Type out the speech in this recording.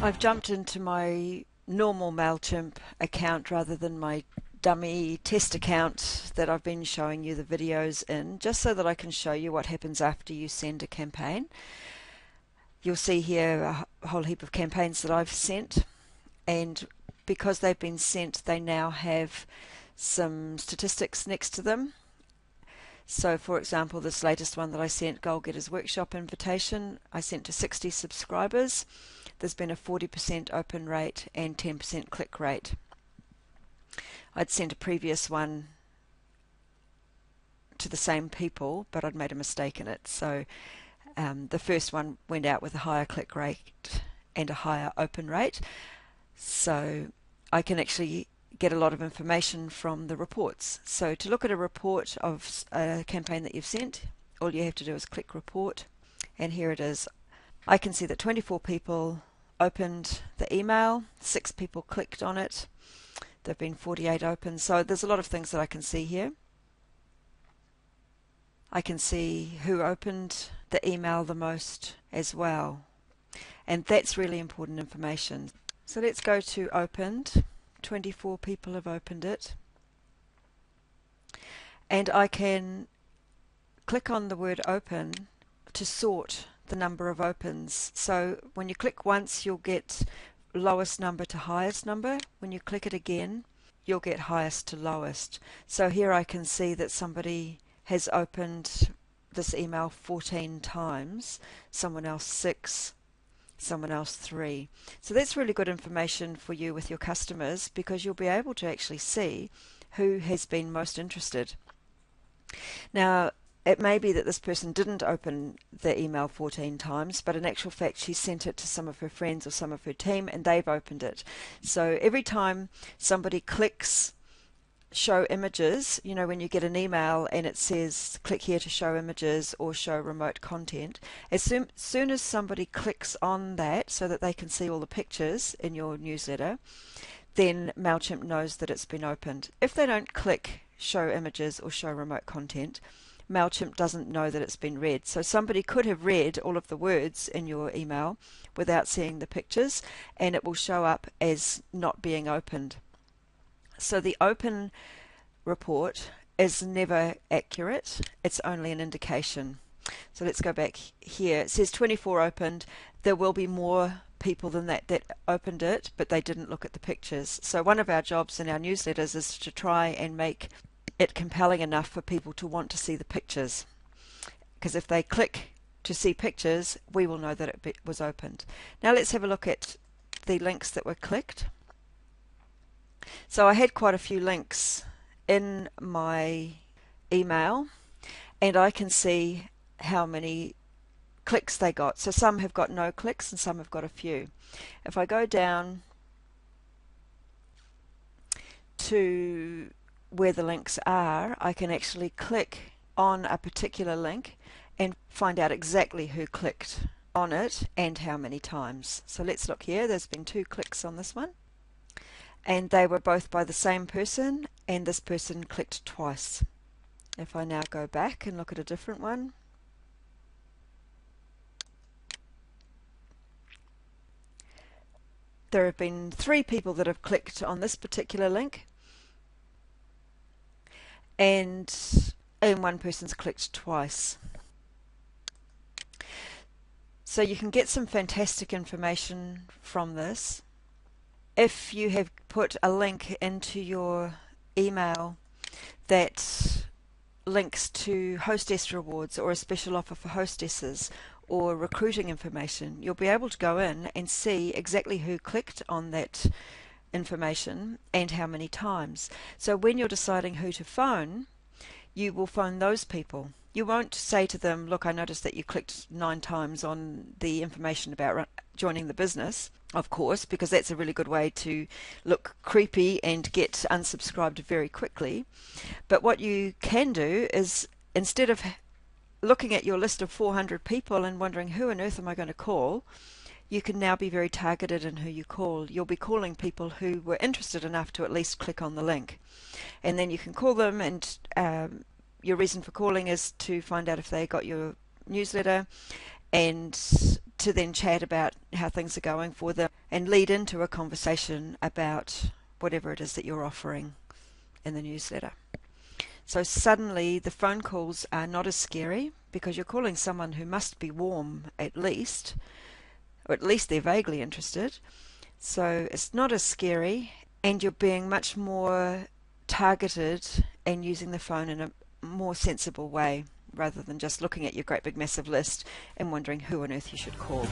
I've jumped into my normal Mailchimp account rather than my dummy test account that I've been showing you the videos in, just so that I can show you what happens after you send a campaign. You'll see here a whole heap of campaigns that I've sent, and because they've been sent, they now have some statistics next to them. So for example, this latest one that I sent, Goal Getters Workshop invitation, I sent to 60 subscribers. There's been a 40% open rate and 10% click rate. I'd sent a previous one to the same people, but I'd made a mistake in it. So the first one went out with a higher click rate and a higher open rate. So I can actually get a lot of information from the reports. So to look at a report of a campaign that you've sent, all you have to do is click report, and here it is. I can see that 24 people opened the email, 6 people clicked on it, there have been 48 open, so there's a lot of things that I can see here. I can see who opened the email the most as well, and that's really important information. So let's go to opened. 24 people have opened it, and I can click on the word open to sort the number of opens. So when you click once, you'll get lowest number to highest number. When you click it again, you'll get highest to lowest. So here I can see that somebody has opened this email 14 times, someone else 6, someone else 3. So that's really good information for you with your customers, because you'll be able to actually see who has been most interested. Now, it may be that this person didn't open the email 14 times, but in actual fact she sent it to some of her friends or some of her team and they've opened it. So every time somebody clicks show images, you know, when you get an email and it says click here to show images or show remote content, as soon as somebody clicks on that so that they can see all the pictures in your newsletter, then Mailchimp knows that it's been opened. If they don't click show images or show remote content, Mailchimp doesn't know that it's been read. So somebody could have read all of the words in your email without seeing the pictures, and it will show up as not being opened. So the open report is never accurate, it's only an indication. So let's go back here. It says 24 opened. There will be more people than that opened it, but they didn't look at the pictures. So one of our jobs in our newsletters is to try and make it compelling enough for people to want to see the pictures. Because if they click to see pictures, we will know that it was opened. Now let's have a look at the links that were clicked. So I had quite a few links in my email, and I can see how many clicks they got. So some have got no clicks and some have got a few. If I go down to where the links are, I can actually click on a particular link and find out exactly who clicked on it and how many times. So let's look here. There's been 2 clicks on this one, and they were both by the same person, and this person clicked twice. If I now go back and look at a different one, there have been 3 people that have clicked on this particular link, and one person's clicked twice. So you can get some fantastic information from this. If you have put a link into your email that links to hostess rewards or a special offer for hostesses or recruiting information, you'll be able to go in and see exactly who clicked on that information and how many times. So when you're deciding who to phone, you will phone those people. You won't say to them, look, I noticed that you clicked 9 times on the information about joining the business, of course, because that's a really good way to look creepy and get unsubscribed very quickly. But what you can do is, instead of looking at your list of 400 people and wondering who on earth am I going to call, you can now be very targeted in who you call. You'll be calling people who were interested enough to at least click on the link. And then you can call them, and your reason for calling is to find out if they got your newsletter, and to then chat about how things are going for them and lead into a conversation about whatever it is that you're offering in the newsletter. So suddenly the phone calls are not as scary because you're calling someone who must be warm at least, or at least they're vaguely interested. So it's not as scary, and you're being much more targeted and using the phone in a more sensible way rather than just looking at your great big massive list and wondering who on earth you should call.